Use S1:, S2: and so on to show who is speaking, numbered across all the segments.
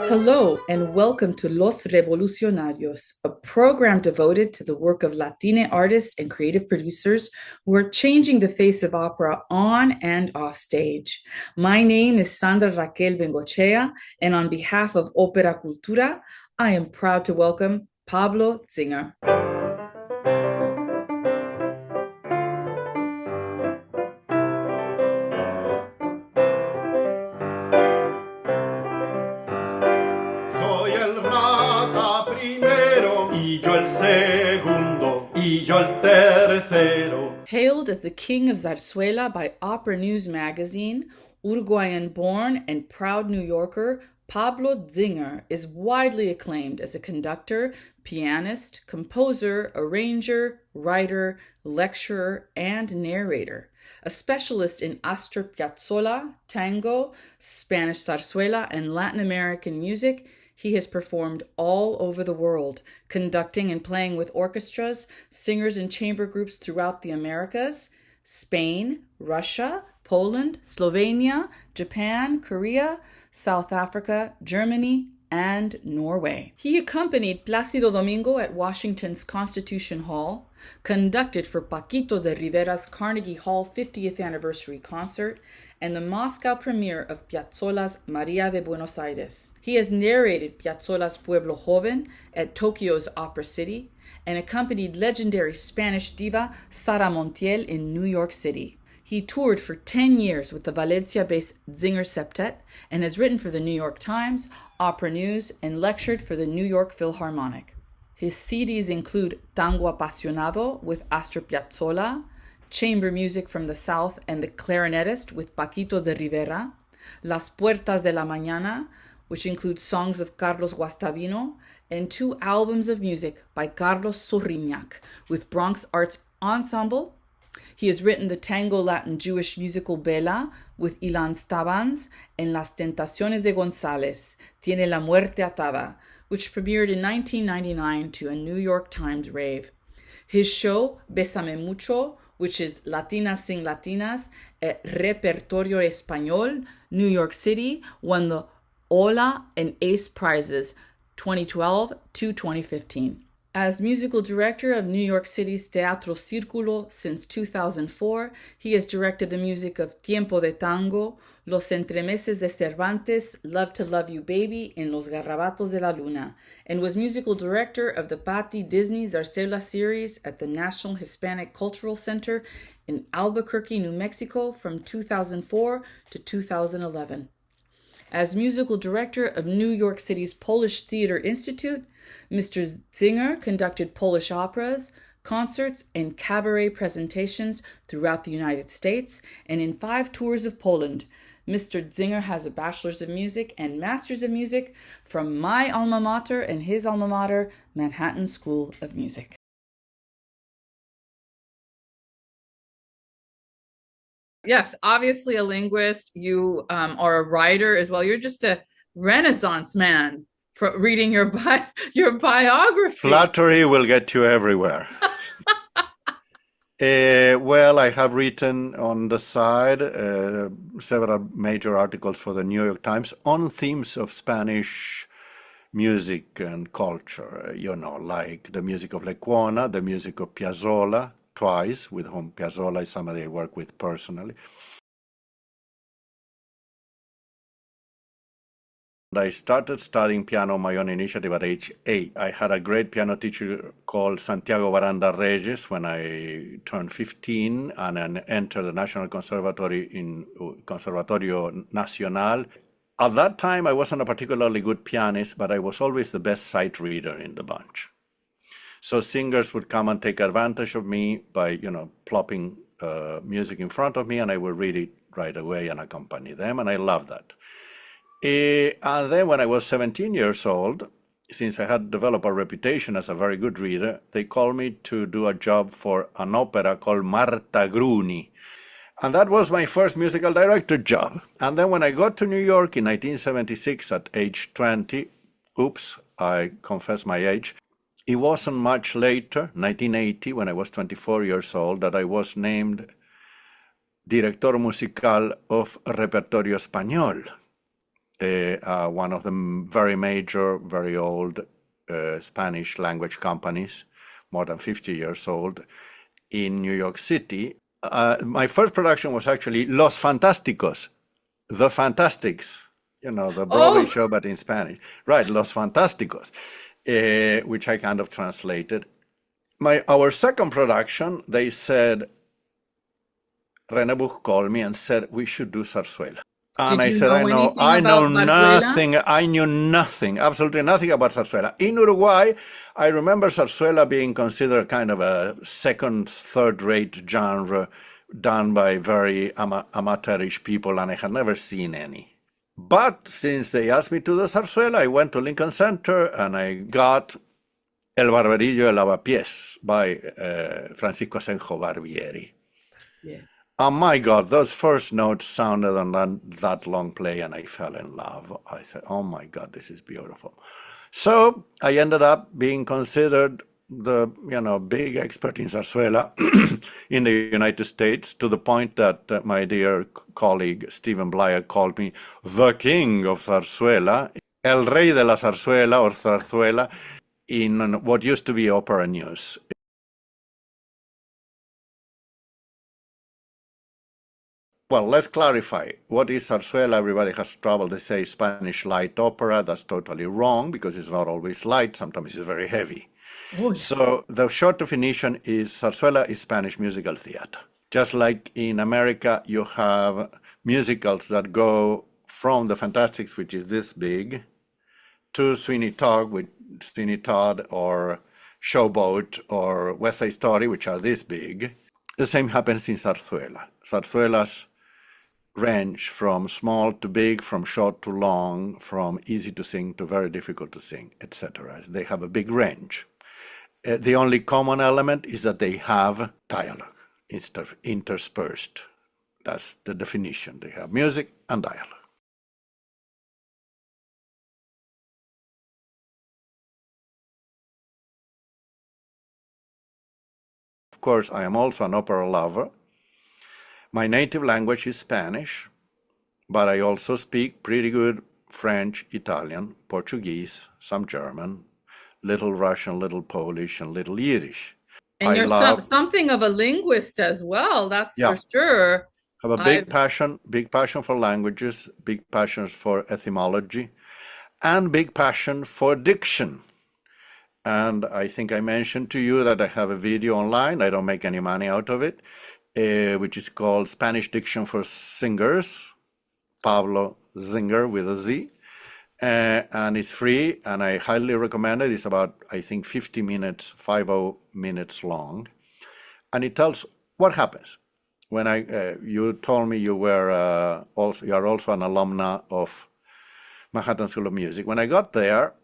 S1: Hello and welcome to Los Revolucionarios, a program devoted to the work of Latina artists and creative producers who are changing the face of opera on and off stage. My name is Sandra Raquel Bengochea, and on behalf of Opera Cultura, I am proud to welcome Pablo Zinger. Hailed as the King of Zarzuela by Opera News magazine, Uruguayan-born and proud New Yorker, Pablo Zinger is widely acclaimed as a conductor, pianist, composer, arranger, writer, lecturer, and narrator. A specialist in Astor Piazzolla, tango, Spanish zarzuela, and Latin American music, he has performed all over the world, conducting and playing with orchestras, singers, and chamber groups throughout the Americas, Spain, Russia, Poland, Slovenia, Japan, Korea, South Africa, Germany, and Norway. He accompanied Plácido Domingo at Washington's Constitution Hall, conducted for Paquito de Rivera's Carnegie Hall 50th anniversary concert, and the Moscow premiere of Piazzolla's María de Buenos Aires. He has narrated Piazzolla's Pueblo Joven at Tokyo's Opera City and accompanied legendary Spanish diva Sara Montiel in New York City. He toured for 10 years with the Valencia-based Zinger Septet and has written for the New York Times, Opera News, and lectured for the New York Philharmonic. His CDs include Tango Apasionado with Astor Piazzolla, Chamber Music from the South and the Clarinetist with Paquito de Rivera, Las Puertas de la Mañana, which includes songs of Carlos Guastavino, and 2 albums of music by Carlos Sorriñac with Bronx Arts Ensemble. He has written the tango Latin Jewish musical Bella with Ilan Stabans and Las Tentaciones de González, Tiene la Muerte Atada, which premiered in 1999 to a New York Times rave. His show, Bésame Mucho, which is Latinas Sing Latinas, at Repertorio Español, New York City, won the Ola and Ace Prizes 2012 to 2015. As musical director of New York City's Teatro Círculo since 2004, he has directed the music of Tiempo de Tango, Los Entremeses de Cervantes, Love to Love You Baby, and Los Garrabatos de la Luna, and was musical director of the Patti Disney Zarzuela series at the National Hispanic Cultural Center in Albuquerque, New Mexico from 2004 to 2011. As musical director of New York City's Polish Theater Institute, Mr. Zinger conducted Polish operas, concerts, and cabaret presentations throughout the United States and in 5 tours of Poland. Mr. Zinger has a Bachelor's of Music and Master's of Music from my alma mater and his alma mater, Manhattan School of Music. Yes, obviously a linguist. You are a writer as well. You're just a Renaissance man for reading your biography.
S2: Flattery will get you everywhere. Well, I have written on the side several major articles for the New York Times on themes of Spanish music and culture, like the music of Lecuona, the music of Piazzolla, twice, with whom Piazzolla is somebody I work with personally. I started studying piano on my own initiative at age 8. I had a great piano teacher called Santiago Baranda Reyes when I turned 15 and then entered the National Conservatory in Conservatorio Nacional. At that time, I wasn't a particularly good pianist, but I was always the best sight reader in the bunch. So singers would come and take advantage of me by, plopping music in front of me, and I would read it right away and accompany them, and I loved that. And then when I was 17 years old, since I had developed a reputation as a very good reader, they called me to do a job for an opera called Marta Gruni. And that was my first musical director job. And then when I got to New York in 1976 at age 20, oops, I confess my age. It wasn't much later, 1980, when I was 24 years old, that I was named director musical of Repertorio Español, one of the very major, very old Spanish language companies, more than 50 years old, in New York City. My first production was actually Los Fantásticos, The Fantastics, you know, the Broadway show, but in Spanish. Right, Los Fantásticos, which I kind of translated. Our second production, they said, René Buch called me and said, we should do Zarzuela. And I said, I know nothing. I knew nothing, absolutely nothing about Zarzuela. In Uruguay, I remember Zarzuela being considered kind of a second, third-rate genre done by very amateurish people, and I had never seen any. But since they asked me to do Zarzuela, I went to Lincoln Center and I got El Barberillo de Lavapiés by Francisco Asenjo Barbieri.
S1: Yeah.
S2: Oh my God, those first notes sounded on that long play and I fell in love. I said, oh my God, this is beautiful. So I ended up being considered the big expert in Zarzuela in the United States, to the point that my dear colleague Stephen Blyer called me the King of Zarzuela, El Rey de la Zarzuela or Zarzuela in what used to be Opera News. Well, let's clarify. What is Zarzuela? Everybody has trouble. They say Spanish light opera. That's totally wrong, because it's not always light. Sometimes it's very heavy.
S1: Oh, yeah.
S2: So the short definition is Zarzuela is Spanish musical theater. Just like in America, you have musicals that go from the Fantastics, which is this big, to Sweeney Todd or Showboat or West Side Story, which are this big. The same happens in Zarzuela. Zarzuela's range from small to big, from short to long, from easy to sing to very difficult to sing, etc. They have a big range. The only common element is that they have dialogue interspersed. That's the definition. They have music and dialogue. Of course, I am also an opera lover. My native language is Spanish, but I also speak pretty good French, Italian, Portuguese, some German, little Russian, little Polish, and little Yiddish.
S1: And you're something of a linguist as well, that's for sure.
S2: I have a big passion for languages, big passion for etymology, and big passion for diction. And I think I mentioned to you that I have a video online. I don't make any money out of it, which is called Spanish Diction for Singers, Pablo Zinger with a Z. And it's free, and I highly recommend it. It's about, I think, 50 minutes long. And it tells what happens. When you told me you are also an alumna of Manhattan School of Music. When I got there,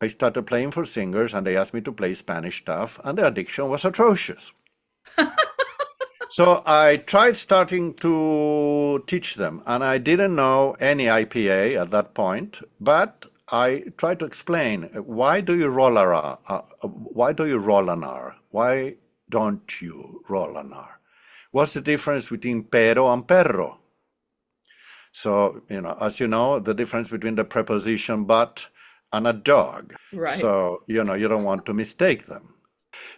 S2: I started playing for singers, and they asked me to play Spanish stuff, and their diction was atrocious. So I tried starting to teach them, and I didn't know any IPA at that point, but I tried to explain, why do you roll an R? Why do you roll an R? Why don't you roll an R? What's the difference between pero and perro? So, as you know, the difference between the preposition but and a dog.
S1: Right.
S2: So, you don't want to mistake them.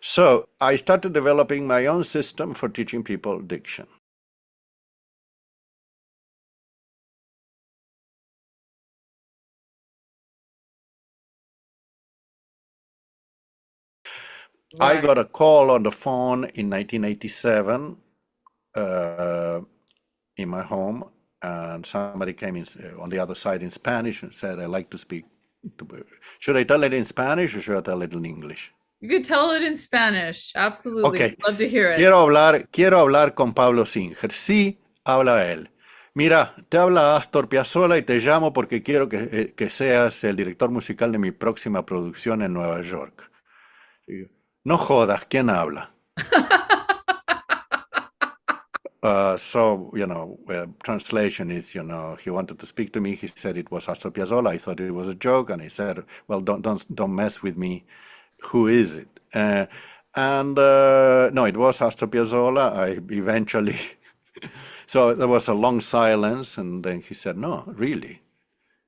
S2: So I started developing my own system for teaching people diction. Right. I got a call on the phone in 1987 in my home, and somebody came in on the other side in Spanish and said, I'd like to speak. Should I tell it in Spanish or should I tell it in English?
S1: You could tell it in Spanish. Absolutely.
S2: Okay.
S1: Love to hear it.
S2: Quiero hablar con Pablo Zinger. Sí, habla él. Mira, te habla Astor Piazzolla y te llamo porque quiero que seas el director musical de mi próxima producción en Nueva York. No jodas, ¿quién habla? Translation is, he wanted to speak to me. He said it was Astor Piazzolla. I thought it was a joke, and he said, "Well, don't mess with me. Who is it?" No, it was Astor Piazzolla. I eventually, so there was a long silence, and then he said, "No, really,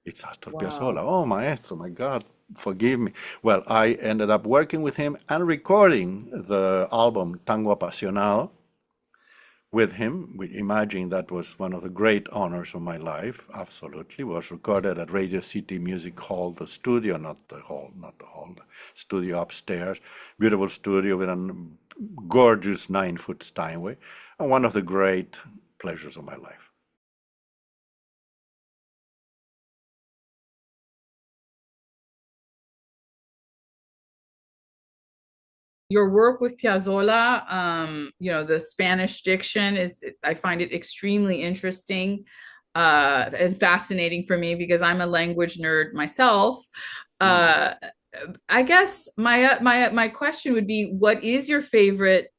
S2: it's Astor Piazzolla."
S1: Wow.
S2: Oh, maestro, my God, forgive me. Well, I ended up working with him and recording the album Tango Apasionado with him. We imagine that was one of the great honors of my life. Absolutely, was recorded at Radio City Music Hall, the studio, not the hall, the studio upstairs. Beautiful studio with a gorgeous 9-foot Steinway, and one of the great pleasures of my life.
S1: Your work with Piazzolla, the Spanish diction I find it extremely interesting and fascinating for me because I'm a language nerd myself. Uh, I guess my question would be, what is your favorite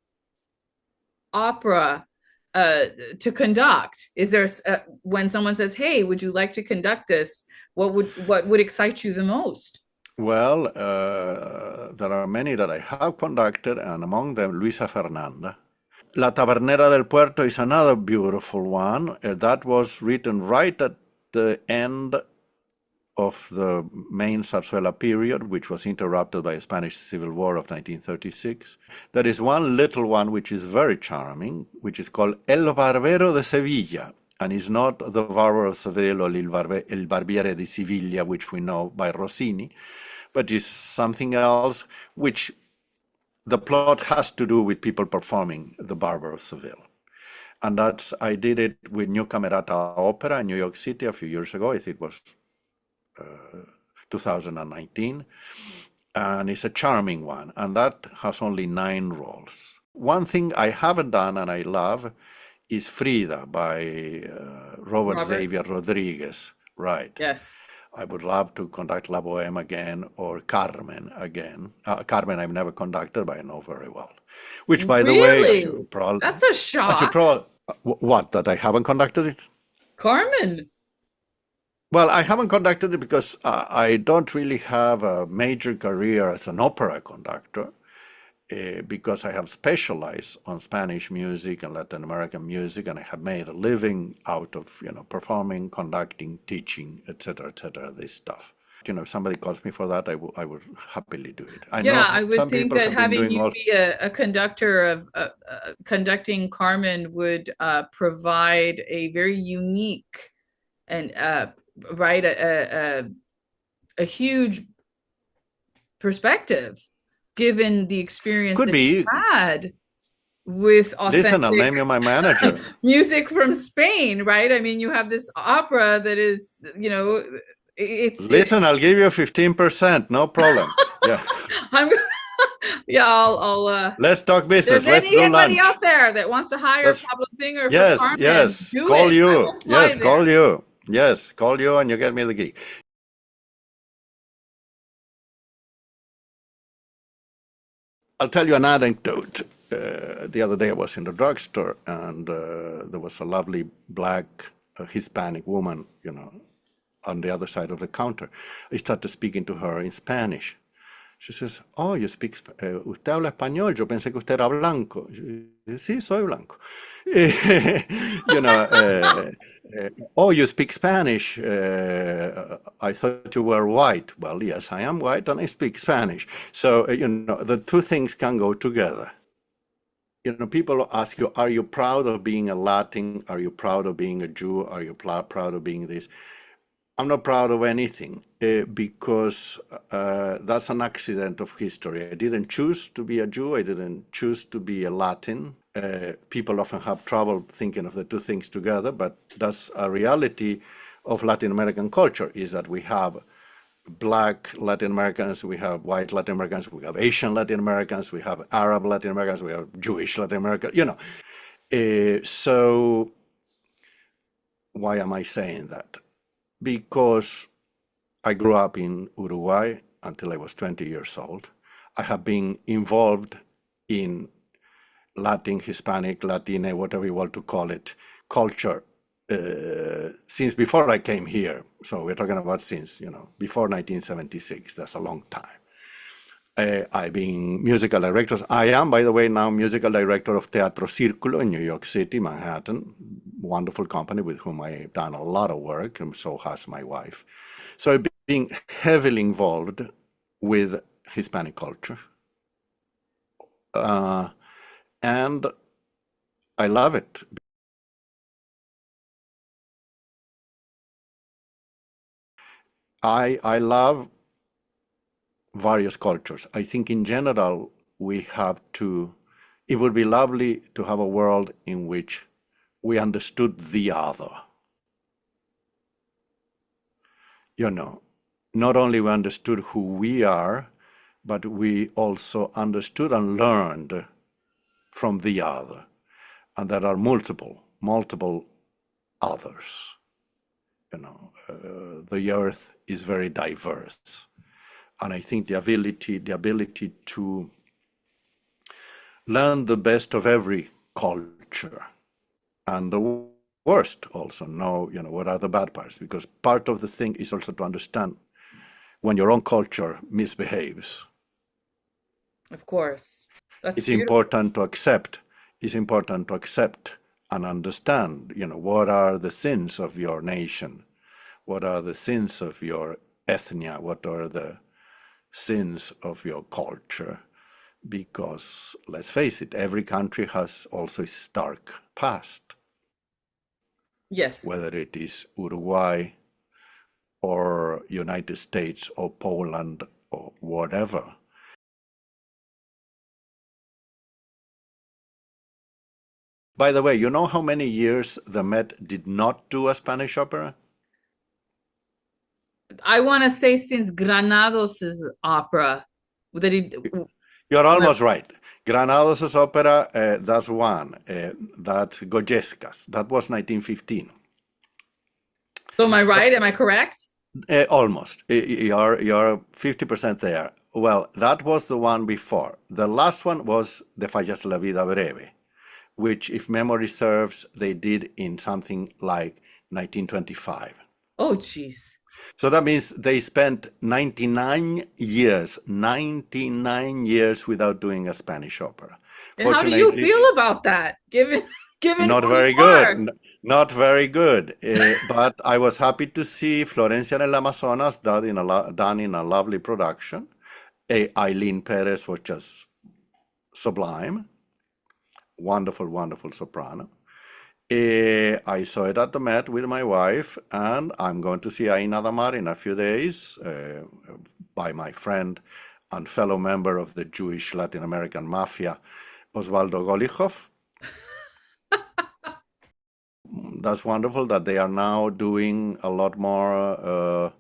S1: opera to conduct? Is there when someone says, "Hey, would you like to conduct this?" What would excite you the most?
S2: Well, there are many that I have conducted, and among them, Luisa Fernanda. La Tabernera del Puerto is another beautiful one. That was written right at the end of the main Zarzuela period, which was interrupted by the Spanish Civil War of 1936. There is one little one which is very charming, which is called El Barbero de Sevilla, and is not the Barber of Seville or El Barbiere di Siviglia, which we know by Rossini, but is something else which the plot has to do with people performing the Barber of Seville. And I did it with New Camerata Opera in New York City a few years ago. I think it was 2019. And it's a charming one. And that has only 9 roles. One thing I haven't done and I love is Frida by Robert Xavier Rodriguez. Right.
S1: Yes.
S2: I would love to conduct La Bohème again or Carmen again. Carmen I've never conducted, but I know very well. Which, by the way,
S1: Really? That's a shock.
S2: What, that I haven't conducted it?
S1: Carmen.
S2: Well, I haven't conducted it because I don't really have a major career as an opera conductor. Because I have specialized on Spanish music and Latin American music, and I have made a living out of performing, conducting, teaching, etc., this stuff. If somebody calls me for that, I would happily do it.
S1: I would
S2: some
S1: think
S2: people
S1: that
S2: have been
S1: having
S2: doing
S1: you
S2: all.
S1: be a conductor of conducting Carmen would provide a very unique and right a huge perspective, given the experience
S2: Could
S1: that you
S2: be.
S1: had with
S2: Listen, I'll name
S1: authentic
S2: you my manager.
S1: music from Spain, right? I mean, you have this opera that is,
S2: Listen, I'll give you 15%, no problem. Yeah.
S1: I'm I'll
S2: Let's talk business.
S1: there's
S2: Let's do
S1: anybody
S2: lunch.
S1: out there that wants to hire Pablo Zinger for
S2: Yes,
S1: Carmen,
S2: yes.
S1: do
S2: Call
S1: it. I
S2: you.
S1: will fly
S2: Yes,
S1: there.
S2: call you. Yes, call you and you get me the gig. I'll tell you an anecdote. The other day I was in the drugstore and there was a lovely black Hispanic woman, on the other side of the counter. I started speaking to her in Spanish. She says, "Oh, you speak, usted habla español. Yo pensé que usted era blanco." Sí, soy blanco. "Oh, you speak Spanish. I thought you were white." Well, yes, I am white and I speak Spanish. So, the two things can go together. People ask you, are you proud of being a Latin? Are you proud of being a Jew? Are you proud of being this? I'm not proud of anything because that's an accident of history. I didn't choose to be a Jew. I didn't choose to be a Latin. People often have trouble thinking of the two things together, but that's a reality of Latin American culture, is that we have black Latin Americans, we have white Latin Americans, we have Asian Latin Americans, we have Arab Latin Americans, we have Jewish Latin Americans, So why am I saying that? Because I grew up in Uruguay until I was 20 years old. I have been involved in Latin, Hispanic, Latine, whatever you want to call it, culture since before I came here. So we're talking about since, before 1976. That's a long time. I've been musical directors. I am, by the way, now musical director of Teatro Círculo in New York City, Manhattan. Wonderful company with whom I've done a lot of work, and so has my wife. So I've been heavily involved with Hispanic culture. And I love it. I love various cultures. I think in general, it would be lovely to have a world in which we understood the other. Not only we understood who we are, but we also understood and learned from the other. And there are multiple others. The earth is very diverse. And I think the ability to learn the best of every culture and the worst also know, what are the bad parts, because part of the thing is also to understand when your own culture misbehaves.
S1: Of course. That's
S2: It's
S1: beautiful.
S2: important to accept. It's important to accept and understand, what are the sins of your nation? What are the sins of your ethnia? What are the sins of your culture? Because let's face it, every country has also its dark past.
S1: Yes.
S2: Whether it is Uruguay or United States or Poland or whatever. By the way, you know how many years the Met did not do a Spanish opera?
S1: I want to say since Granados' opera that he.
S2: You're almost right. Granados' opera, that's one. That's Goyescas. That was 1915.
S1: So am I right? Am I correct?
S2: Almost. You're 50% there. Well, that was the one before. The last one was De Fallas la Vida Breve, which, if memory serves, they did in something like 1925.
S1: Oh, jeez.
S2: So that means they spent 99 years without doing a Spanish opera.
S1: And how do you feel about that, given
S2: not
S1: who
S2: very
S1: you are?
S2: good, not very good. But I was happy to see Florencia en el Amazonas done in a lovely production. Eileen Perez was just sublime, wonderful soprano. I saw it at the Met with my wife, and I'm going to see Aina Damar in a few days by my friend and fellow member of the Jewish Latin American Mafia, Osvaldo Golichov. That's wonderful that they are now doing a lot more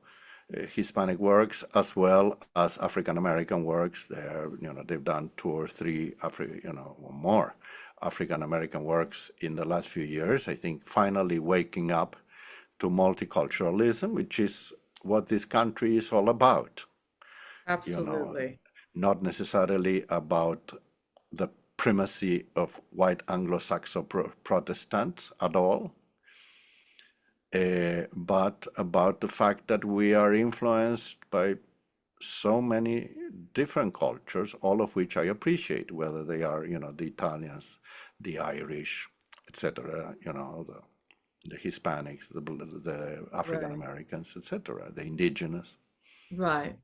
S2: Hispanic works as well as African American works. They've done 2 or 3 or more African American works in the last few years. I think finally waking up to multiculturalism, which is what this country is all about.
S1: Absolutely.
S2: Not necessarily about the primacy of white Anglo-Saxon Protestants at all, but about the fact that we are influenced by so many different cultures, all of which I appreciate, whether they are, the Italians, the Irish, etc., the Hispanics, the African Americans, etc., the indigenous.
S1: Right.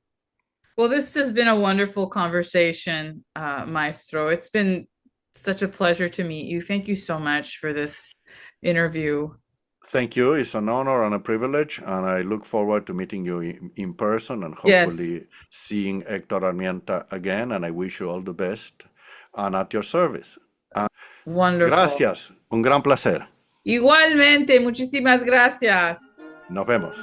S1: Well, this has been a wonderful conversation, Maestro. It's been such a pleasure to meet you. Thank you so much for this interview.
S2: Thank you. It's an honor and a privilege, and I look forward to meeting you in person and hopefully seeing Héctor Armienta again, and I wish you all the best and at your service.
S1: Wonderful.
S2: Gracias. Un gran placer.
S1: Igualmente, muchísimas gracias.
S2: Nos vemos.